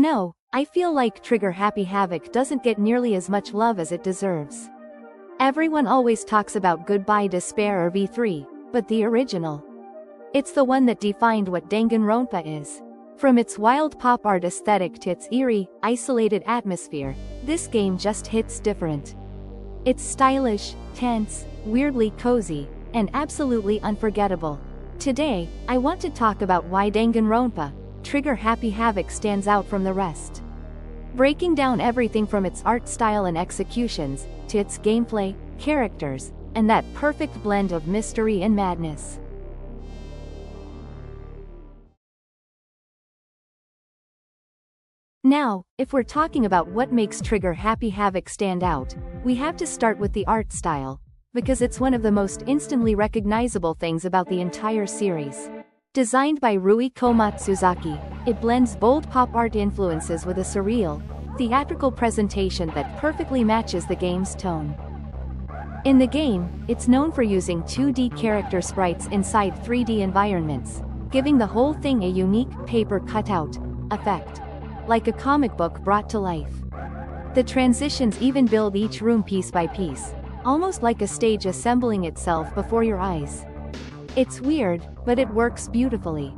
no, I feel like Trigger Happy Havoc doesn't get nearly as much love as it deserves. Everyone always talks about Goodbye Despair or V3, but the original. It's the one that defined what Danganronpa is. From its wild pop art aesthetic to its eerie, isolated atmosphere, this game just hits different. It's stylish, tense, weirdly cozy, and absolutely unforgettable. Today, I want to talk about why Danganronpa, Trigger Happy Havoc stands out from the rest. Breaking down everything from its art style and executions, to its gameplay, characters, and that perfect blend of mystery and madness. Now, if we're talking about what makes Trigger Happy Havoc stand out, we have to start with the art style, because it's one of the most instantly recognizable things about the entire series. Designed by Rui Komatsuzaki, it blends bold pop art influences with a surreal, theatrical presentation that perfectly matches the game's tone. In the game, it's known for using 2D character sprites inside 3D environments, giving the whole thing a unique, paper cutout effect. Like a comic book brought to life. The transitions even build each room piece by piece, almost like a stage assembling itself before your eyes. It's weird, but it works beautifully.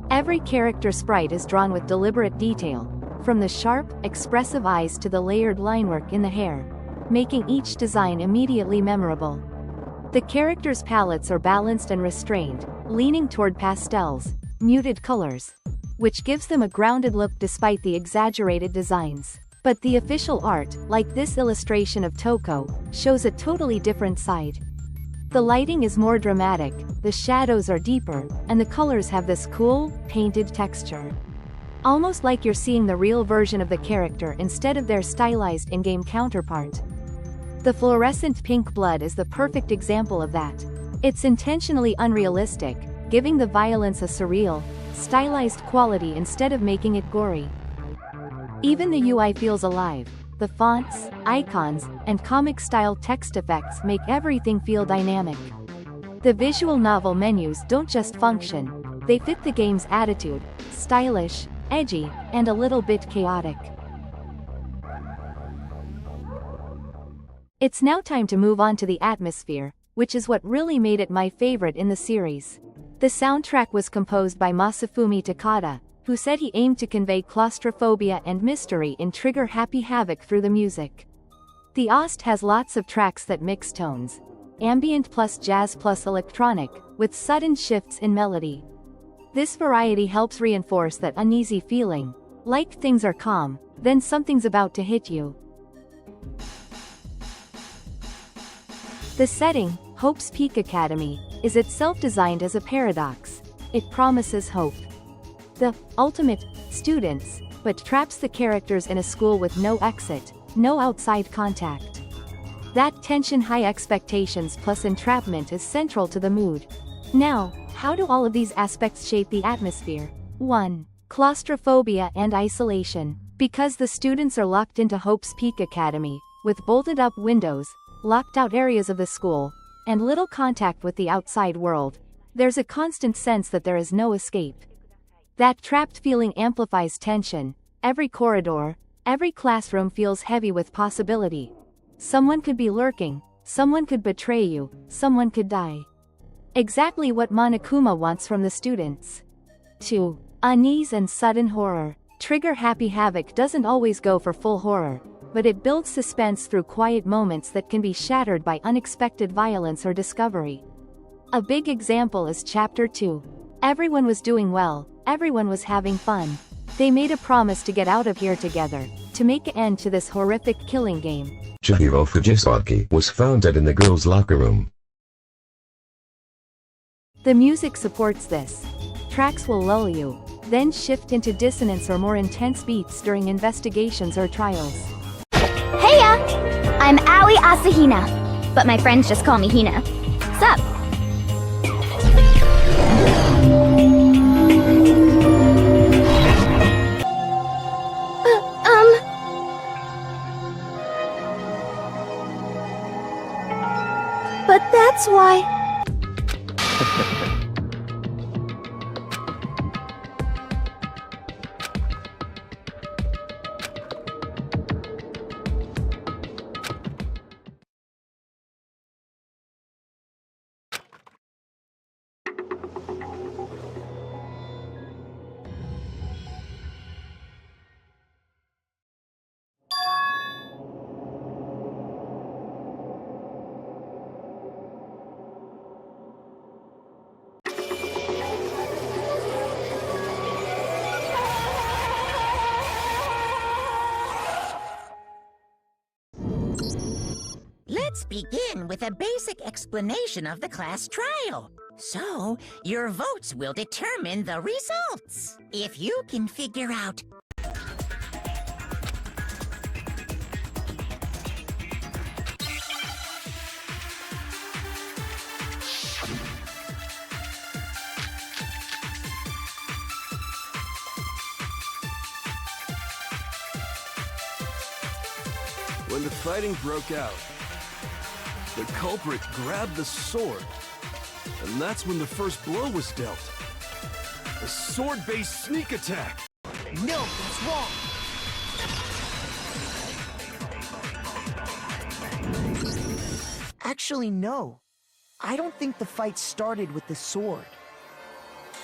Every character sprite is drawn with deliberate detail, from the sharp, expressive eyes to the layered linework in the hair, making each design immediately memorable. The characters' palettes are balanced and restrained, leaning toward pastels, muted colors, which gives them a grounded look despite the exaggerated designs. But the official art, like this illustration of Toko, shows a totally different side. The lighting is more dramatic, the shadows are deeper, and the colors have this cool, painted texture. Almost like you're seeing the real version of the character instead of their stylized in-game counterpart. The fluorescent pink blood is the perfect example of that. It's intentionally unrealistic, giving the violence a surreal, stylized quality instead of making it gory. Even the UI feels alive. The fonts, icons, and comic-style text effects make everything feel dynamic. The visual novel menus don't just function, they fit the game's attitude, stylish, edgy, and a little bit chaotic. It's now time to move on to the atmosphere, which is what really made it my favorite in the series. The soundtrack was composed by Masafumi Takada, who said he aimed to convey claustrophobia and mystery in Trigger Happy Havoc through the music. The OST has lots of tracks that mix tones, ambient plus jazz plus electronic, with sudden shifts in melody. This variety helps reinforce that uneasy feeling, like things are calm, then something's about to hit you. The setting, Hope's Peak Academy, is itself designed as a paradox. It promises hope. The ultimate students, but traps the characters in a school with no exit, no outside contact. That tension, high expectations plus entrapment is central to the mood. Now, how do all of these aspects shape the atmosphere? 1. Claustrophobia and isolation. Because the students are locked into Hope's Peak Academy, with bolted up windows, locked out areas of the school, and little contact with the outside world, there's a constant sense that there is no escape. That trapped feeling amplifies tension. Every corridor, every classroom feels heavy with possibility. Someone could be lurking, someone could betray you, someone could die. Exactly what Monokuma wants from the students. 2. Unease and sudden horror. Trigger Happy Havoc doesn't always go for full horror, but it builds suspense through quiet moments that can be shattered by unexpected violence or discovery. A big example is Chapter 2. Everyone was doing well, everyone was having fun. They made a promise to get out of here together, to make an end to this horrific killing game. Chihiro Fujisaki was found dead in the girls' locker room. The music supports this. Tracks will lull you, then shift into dissonance or more intense beats during investigations or trials. Heya! I'm Aoi Asahina, but my friends just call me Hina. Sup? But that's why... Let's begin with a basic explanation of the class trial. So, your votes will determine the results. If you can figure out When the fighting broke out, the culprit grabbed the sword, and that's when the first blow was dealt. A sword-based sneak attack! no, it's wrong. Actually, no. I don't think the fight started with the sword.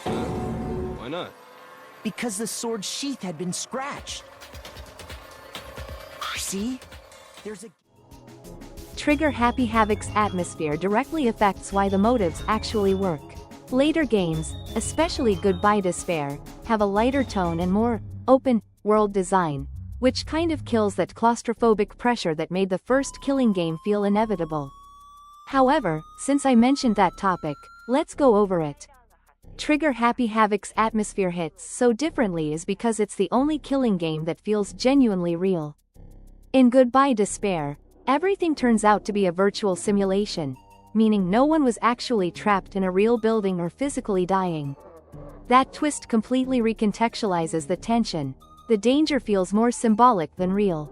Why not? Because the sword sheath had been scratched. See? There's a... Trigger Happy Havoc's atmosphere directly affects why the motives actually work. Later games, especially Goodbye Despair, have a lighter tone and more open world design, which kind of kills that claustrophobic pressure that made the first Killing game feel inevitable. However, since I mentioned that topic, let's go over it. Trigger Happy Havoc's atmosphere hits so differently is because it's the only Killing game that feels genuinely real. In Goodbye Despair, everything turns out to be a virtual simulation, meaning no one was actually trapped in a real building or physically dying. That twist completely recontextualizes the tension. The danger feels more symbolic than real.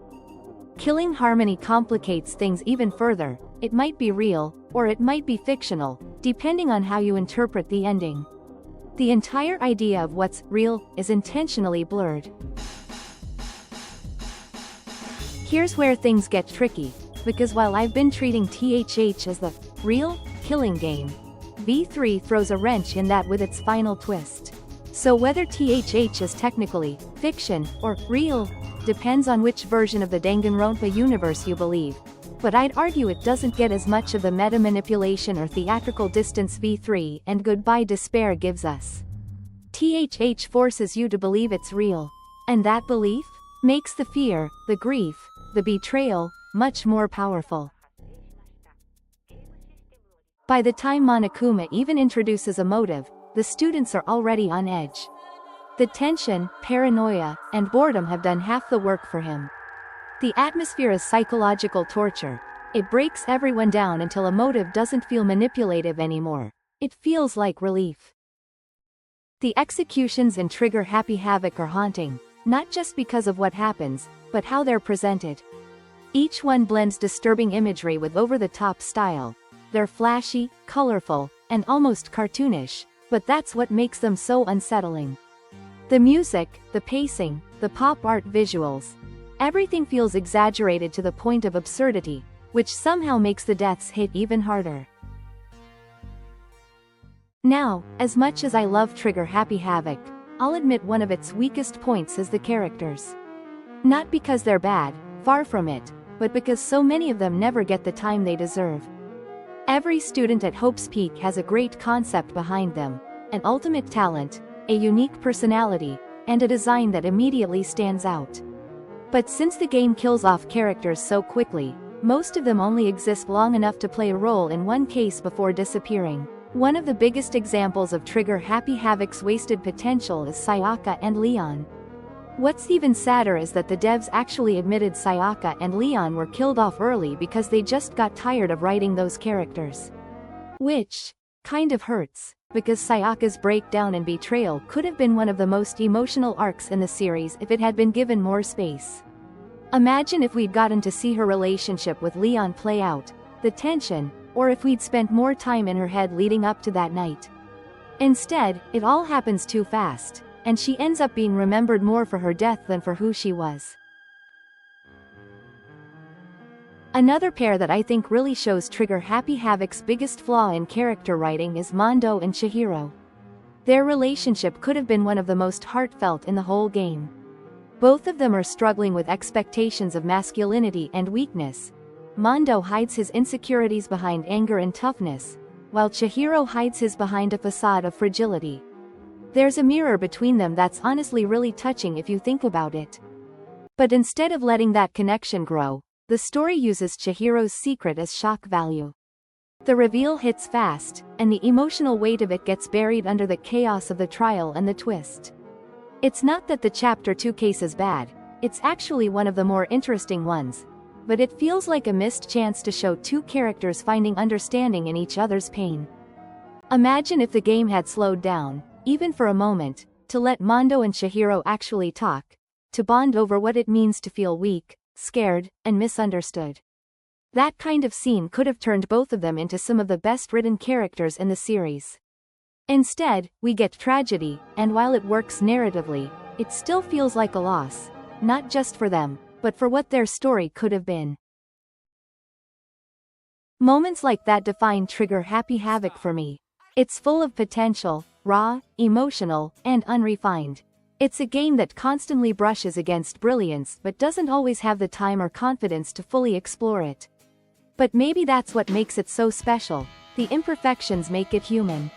Killing Harmony complicates things even further. It might be real, or it might be fictional, depending on how you interpret the ending. The entire idea of what's real is intentionally blurred. Here's where things get tricky, because while I've been treating 𝙎𝙤𝙘𝙀 as the real Killing game, V3 throws a wrench in that with its final twist. So whether 𝙎𝙤𝙀 is technically fiction or real depends on which version of the Danganronpa universe you believe, but I'd argue it doesn't get as much of the meta-manipulation or theatrical distance V3 and Goodbye Despair gives us. 𝙎𝙤𝙀 forces you to believe it's real, and that belief makes the fear, the grief, the betrayal, much more powerful. By the time Monokuma even introduces a motive, the students are already on edge. The tension, paranoia, and boredom have done half the work for him. The atmosphere is psychological torture. It breaks everyone down until a motive doesn't feel manipulative anymore. It feels like relief. The executions in Trigger Happy Havoc are haunting, not just because of what happens, but how they're presented. Each one blends disturbing imagery with over-the-top style. They're flashy, colorful, and almost cartoonish, but that's what makes them so unsettling. The music, the pacing, the pop art visuals. Everything feels exaggerated to the point of absurdity, which somehow makes the deaths hit even harder. Now, as much as I love Trigger Happy Havoc, I'll admit one of its weakest points is the characters. Not because they're bad, far from it, but because so many of them never get the time they deserve. Every student at Hope's Peak has a great concept behind them, an ultimate talent, a unique personality, and a design that immediately stands out. But since the game kills off characters so quickly, most of them only exist long enough to play a role in one case before disappearing. One of the biggest examples of Trigger Happy Havoc's wasted potential is Sayaka and Leon. What's even sadder is that the devs actually admitted Sayaka and Leon were killed off early because they just got tired of writing those characters. Which kind of hurts, because Sayaka's breakdown and betrayal could have been one of the most emotional arcs in the series if it had been given more space. Imagine if we'd gotten to see her relationship with Leon play out, the tension, or if we'd spent more time in her head leading up to that night. Instead, it all happens too fast, and she ends up being remembered more for her death than for who she was. Another pair that I think really shows Trigger Happy Havoc's biggest flaw in character writing is Mondo and Chihiro. Their relationship could have been one of the most heartfelt in the whole game. Both of them are struggling with expectations of masculinity and weakness. Mondo hides his insecurities behind anger and toughness, while Chihiro hides his behind a facade of fragility. There's a mirror between them that's honestly really touching if you think about it. But instead of letting that connection grow, the story uses Chihiro's secret as shock value. The reveal hits fast, and the emotional weight of it gets buried under the chaos of the trial and the twist. It's not that the Chapter 2 case is bad, it's actually one of the more interesting ones, but it feels like a missed chance to show two characters finding understanding in each other's pain. Imagine if the game had slowed down, even for a moment, to let Mondo and Chihiro actually talk, to bond over what it means to feel weak, scared, and misunderstood. That kind of scene could have turned both of them into some of the best-written characters in the series. Instead, we get tragedy, and while it works narratively, it still feels like a loss, not just for them, but for what their story could have been. Moments like that define Trigger Happy Havoc for me. It's full of potential, raw, emotional, and unrefined. It's a game that constantly brushes against brilliance but doesn't always have the time or confidence to fully explore it. But maybe that's what makes it so special. The imperfections make it human.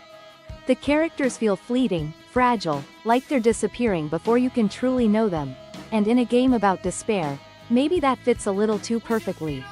The characters feel fleeting, fragile, like they're disappearing before you can truly know them. And in a game about despair, maybe that fits a little too perfectly.